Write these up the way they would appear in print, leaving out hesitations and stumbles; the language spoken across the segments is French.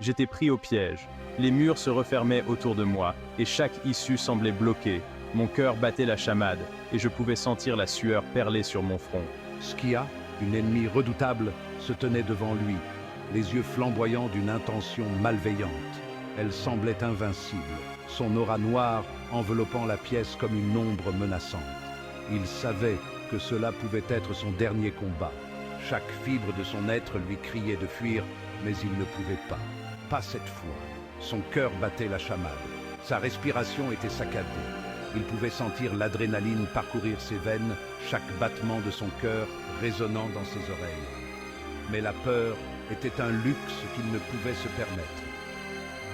J'étais pris au piège. Les murs se refermaient autour de moi, et chaque issue semblait bloquée. Mon cœur battait la chamade, et je pouvais sentir la sueur perler sur mon front. Skia, une ennemie redoutable, se tenait devant lui, les yeux flamboyants d'une intention malveillante. Elle semblait invincible, son aura noire enveloppant la pièce comme une ombre menaçante. Il savait que cela pouvait être son dernier combat. Chaque fibre de son être lui criait de fuir, mais il ne pouvait pas. Pas cette fois. Son cœur battait la chamade. Sa respiration était saccadée. Il pouvait sentir l'adrénaline parcourir ses veines, chaque battement de son cœur résonnant dans ses oreilles. Mais la peur était un luxe qu'il ne pouvait se permettre.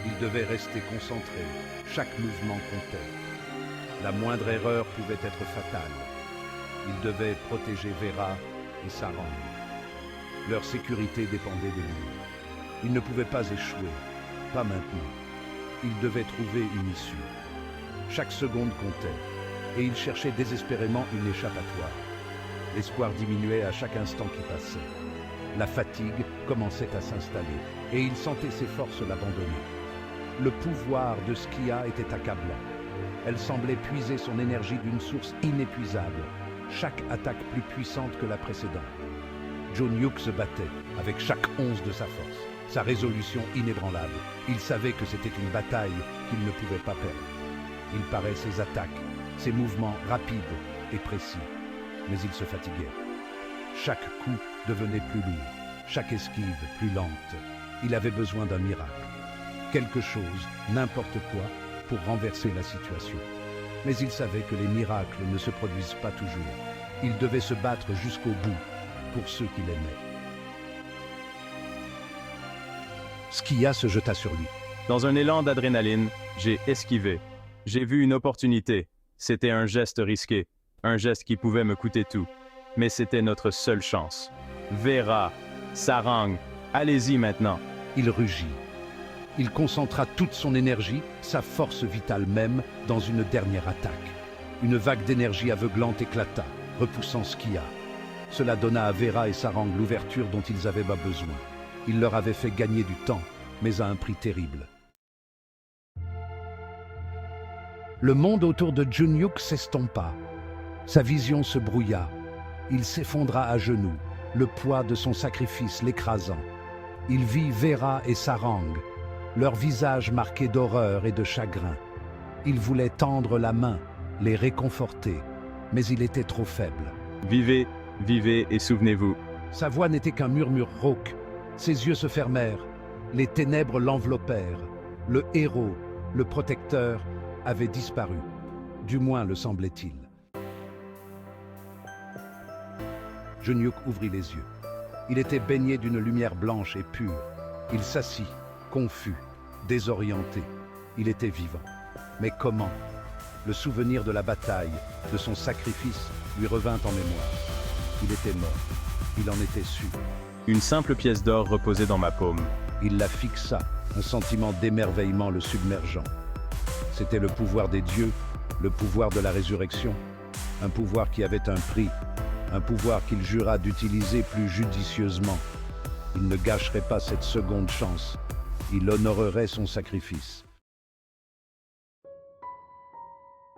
Il devait rester concentré, chaque mouvement comptait. La moindre erreur pouvait être fatale. Il devait protéger Vera et Sarang. Leur sécurité dépendait de lui. Il ne pouvait pas échouer, pas maintenant. Il devait trouver une issue. Chaque seconde comptait, et il cherchait désespérément une échappatoire. L'espoir diminuait à chaque instant qui passait. La fatigue commençait à s'installer, et il sentait ses forces l'abandonner. Le pouvoir de Skia était accablant. Elle semblait puiser son énergie d'une source inépuisable, chaque attaque plus puissante que la précédente. Jun-Hyuk se battait avec chaque once de sa force, sa résolution inébranlable. Il savait que c'était une bataille qu'il ne pouvait pas perdre. Il parait ses attaques, ses mouvements rapides et précis, mais il se fatiguait. Chaque coup devenait plus lourd, chaque esquive plus lente. Il avait besoin d'un miracle. Quelque chose, n'importe quoi, pour renverser la situation. Mais il savait que les miracles ne se produisent pas toujours. Il devait se battre jusqu'au bout pour ceux qu'il aimait. Skia se jeta sur lui. Dans un élan d'adrénaline, j'ai esquivé. J'ai vu une opportunité. C'était un geste risqué, un geste qui pouvait me coûter tout. Mais c'était notre seule chance. Vera, Sarang, allez-y maintenant. Il rugit. Il concentra toute son énergie, sa force vitale même, dans une dernière attaque. Une vague d'énergie aveuglante éclata, repoussant Skia. Cela donna à Vera et Sarang l'ouverture dont ils avaient besoin. Il leur avait fait gagner du temps, mais à un prix terrible. Le monde autour de Jun-Hyuk s'estompa. Sa vision se brouilla. Il s'effondra à genoux, le poids de son sacrifice l'écrasant. Il vit Vera et Sarang, leurs visages marqués d'horreur et de chagrin. Il voulait tendre la main, les réconforter, mais il était trop faible. Vivez, vivez et souvenez-vous. Sa voix n'était qu'un murmure rauque. Ses yeux se fermèrent, les ténèbres l'enveloppèrent. Le héros, le protecteur, avait disparu. Du moins le semblait-il. Jun-Hyuk ouvrit les yeux. Il était baigné d'une lumière blanche et pure. Il s'assit, confus, désorienté. Il était vivant. Mais comment? Le souvenir de la bataille, de son sacrifice, lui revint en mémoire. Il était mort. Il en était sûr. Une simple pièce d'or reposait dans ma paume. Il la fixa, un sentiment d'émerveillement le submergeant. C'était le pouvoir des dieux, le pouvoir de la résurrection, un pouvoir qui avait un prix, un pouvoir qu'il jura d'utiliser plus judicieusement. Il ne gâcherait pas cette seconde chance, il honorerait son sacrifice.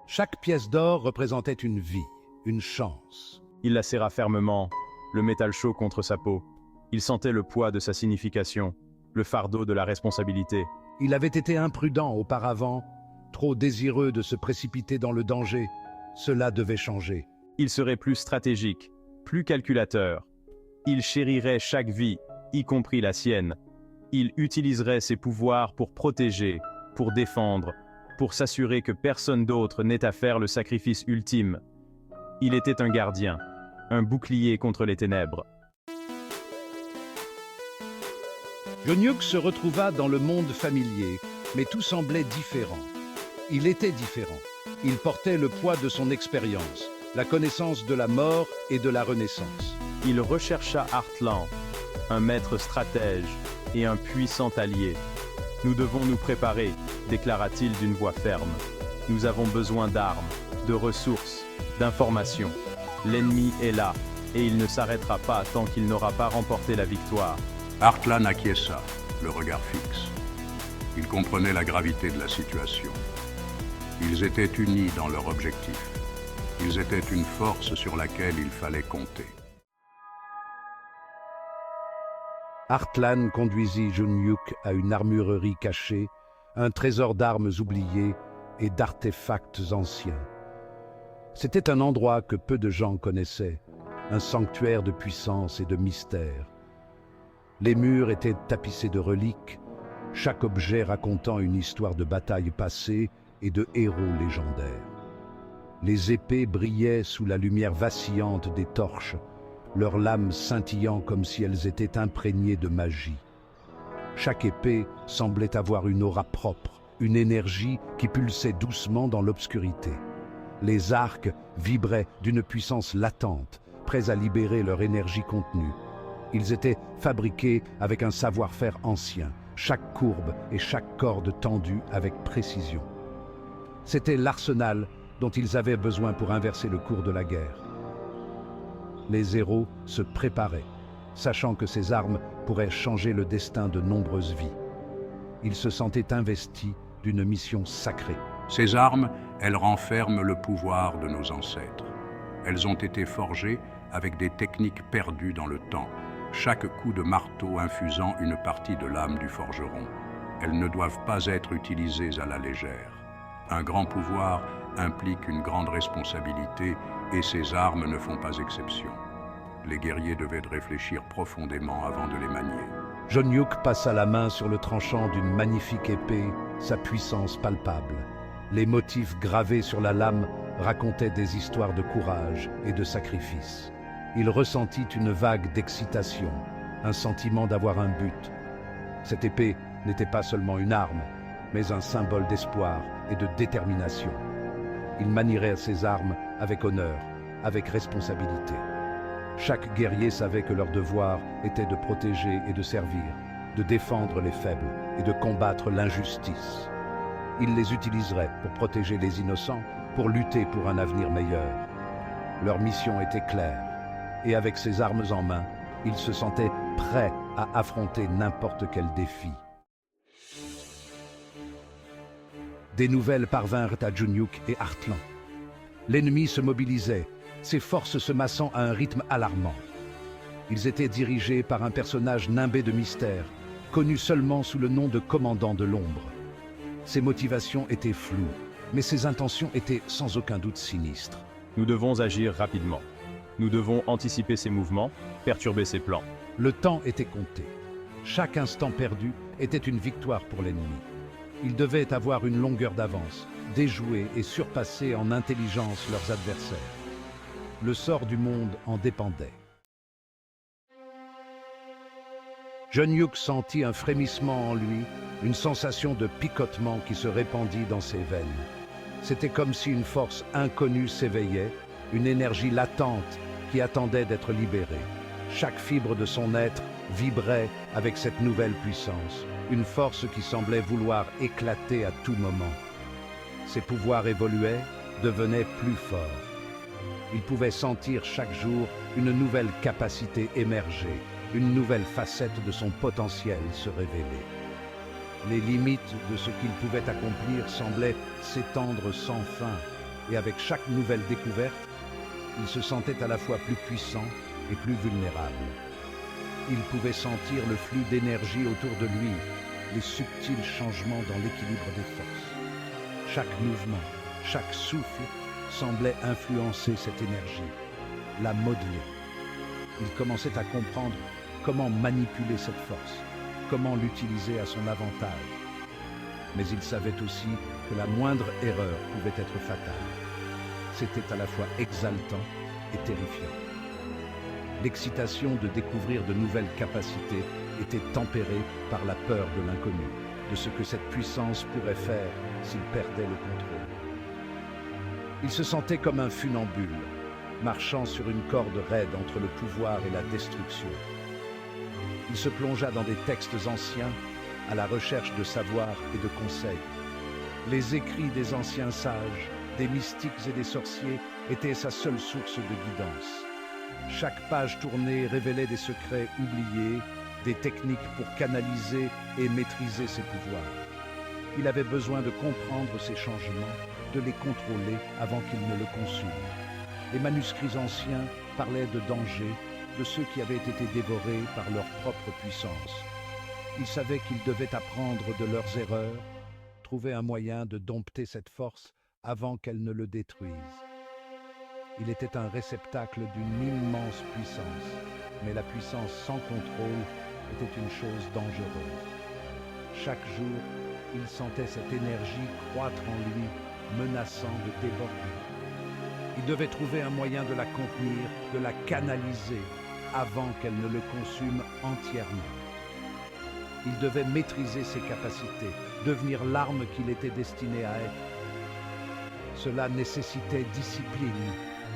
Chaque pièce d'or représentait une vie, une chance. Il la serra fermement, le métal chaud contre sa peau. Il sentait le poids de sa signification, le fardeau de la responsabilité. Il avait été imprudent auparavant, trop désireux de se précipiter dans le danger. Cela devait changer. Il serait plus stratégique, plus calculateur. Il chérirait chaque vie, y compris la sienne. Il utiliserait ses pouvoirs pour protéger, pour défendre, pour s'assurer que personne d'autre n'ait à faire le sacrifice ultime. Il était un gardien, un bouclier contre les ténèbres. Jun-Hyuk se retrouva dans le monde familier, mais tout semblait différent. Il était différent. Il portait le poids de son expérience, la connaissance de la mort et de la renaissance. Il rechercha Heartland, un maître stratège et un puissant allié. Nous devons nous préparer, déclara-t-il d'une voix ferme. Nous avons besoin d'armes, de ressources, d'informations. L'ennemi est là, et il ne s'arrêtera pas tant qu'il n'aura pas remporté la victoire. Heartland acquiesça. le regard fixe. Ils comprenaient la gravité de la situation. Ils étaient unis dans leur objectif. Ils étaient une force sur laquelle il fallait compter. Artlan conduisit Junyuk à une armurerie cachée, un trésor d'armes oubliées et d'artefacts anciens. C'était un endroit que peu de gens connaissaient, un sanctuaire de puissance et de mystère. Les murs étaient tapissés de reliques, chaque objet racontant une histoire de bataille passée et de héros légendaires. Les épées brillaient sous la lumière vacillante des torches, leurs lames scintillant comme si elles étaient imprégnées de magie. Chaque épée semblait avoir une aura propre, une énergie qui pulsait doucement dans l'obscurité. Les arcs vibraient d'une puissance latente, prêts à libérer leur énergie contenue. Ils étaient fabriqués avec un savoir-faire ancien, chaque courbe et chaque corde tendue avec précision. C'était l'arsenal dont ils avaient besoin pour inverser le cours de la guerre. Les héros se préparaient, sachant que ces armes pourraient changer le destin de nombreuses vies. Ils se sentaient investis d'une mission sacrée. Ces armes, elles renferment le pouvoir de nos ancêtres. Elles ont été forgées avec des techniques perdues dans le temps, chaque coup de marteau infusant une partie de l'âme du forgeron. Elles ne doivent pas être utilisées à la légère. Un grand pouvoir implique une grande responsabilité et ces armes ne font pas exception. Les guerriers devaient réfléchir profondément avant de les manier. Junyuk passa la main sur le tranchant d'une magnifique épée, sa puissance palpable. Les motifs gravés sur la lame racontaient des histoires de courage et de sacrifice. Il ressentit une vague d'excitation, un sentiment d'avoir un but. Cette épée n'était pas seulement une arme, mais un symbole d'espoir et de détermination. Il manierait ses armes avec honneur, avec responsabilité. Chaque guerrier savait que leur devoir était de protéger et de servir, de défendre les faibles et de combattre l'injustice. Il les utiliserait pour protéger les innocents, pour lutter pour un avenir meilleur. Leur mission était claire, et avec ses armes en main, ils se sentaient prêts à affronter n'importe quel défi. Des nouvelles parvinrent à Junyuk et Artlan. L'ennemi se mobilisait, ses forces se massant à un rythme alarmant. Ils étaient dirigés par un personnage nimbé de mystère, connu seulement sous le nom de commandant de l'ombre. Ses motivations étaient floues, mais ses intentions étaient sans aucun doute sinistres. Nous devons agir rapidement. Nous devons anticiper ses mouvements, perturber ses plans. Le temps était compté. Chaque instant perdu était une victoire pour l'ennemi. Ils devaient avoir une longueur d'avance, déjouer et surpasser en intelligence leurs adversaires. Le sort du monde en dépendait. Junyuk sentit un frémissement en lui, une sensation de picotement qui se répandit dans ses veines. C'était comme si une force inconnue s'éveillait, une énergie latente qui attendait d'être libérée. Chaque fibre de son être vibrait avec cette nouvelle puissance, une force qui semblait vouloir éclater à tout moment. Ses pouvoirs évoluaient, devenaient plus forts. Il pouvait sentir chaque jour une nouvelle capacité émerger, une nouvelle facette de son potentiel se révéler. Les limites de ce qu'il pouvait accomplir semblaient s'étendre sans fin, et avec chaque nouvelle découverte, il se sentait à la fois plus puissant et plus vulnérable. Il pouvait sentir le flux d'énergie autour de lui, les subtils changements dans l'équilibre des forces. Chaque mouvement, chaque souffle semblait influencer cette énergie, la modeler. Il commençait à comprendre comment manipuler cette force, comment l'utiliser à son avantage. Mais il savait aussi que la moindre erreur pouvait être fatale. C'était à la fois exaltant et terrifiant. L'excitation de découvrir de nouvelles capacités était tempérée par la peur de l'inconnu, de ce que cette puissance pourrait faire s'il perdait le contrôle. Il se sentait comme un funambule, marchant sur une corde raide entre le pouvoir et la destruction. Il se plongea dans des textes anciens, à la recherche de savoir et de conseils. Les écrits des anciens sages, des mystiques et des sorciers étaient sa seule source de guidance. Chaque page tournée révélait des secrets oubliés, des techniques pour canaliser et maîtriser ses pouvoirs. Il avait besoin de comprendre ces changements, de les contrôler avant qu'ils ne le consument. Les manuscrits anciens parlaient de dangers, de ceux qui avaient été dévorés par leur propre puissance. Il savait qu'il devait apprendre de leurs erreurs, trouver un moyen de dompter cette force avant qu'elle ne le détruise. Il était un réceptacle d'une immense puissance, mais la puissance sans contrôle était une chose dangereuse. Chaque jour, il sentait cette énergie croître en lui, menaçant de déborder. Il devait trouver un moyen de la contenir, de la canaliser, avant qu'elle ne le consume entièrement. Il devait maîtriser ses capacités, devenir l'arme qu'il était destiné à être. Cela nécessitait discipline,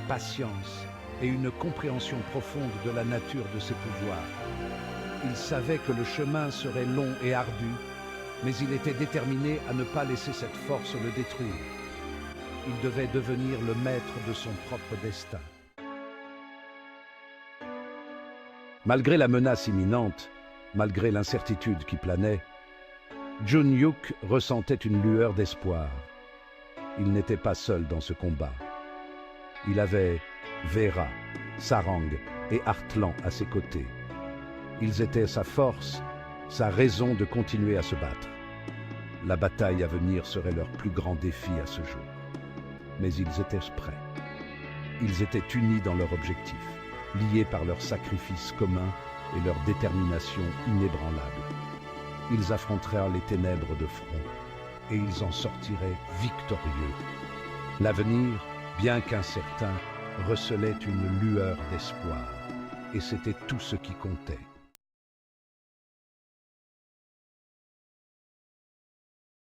patience et une compréhension profonde de la nature de ses pouvoirs. Il savait que le chemin serait long et ardu, mais il était déterminé à ne pas laisser cette force le détruire. Il devait devenir le maître de son propre destin. Malgré la menace imminente, malgré l'incertitude qui planait, Jun-Yuk ressentait une lueur d'espoir. Il n'était pas seul dans ce combat. Il avait Vera, Sarang et Artlan à ses côtés. Ils étaient sa force, sa raison de continuer à se battre. La bataille à venir serait leur plus grand défi à ce jour. Mais ils étaient prêts. Ils étaient unis dans leur objectif, liés par leur sacrifice commun et leur détermination inébranlable. Ils affrontèrent les ténèbres de front et ils en sortiraient victorieux. L'avenir, bien qu'incertain, recelait une lueur d'espoir et c'était tout ce qui comptait.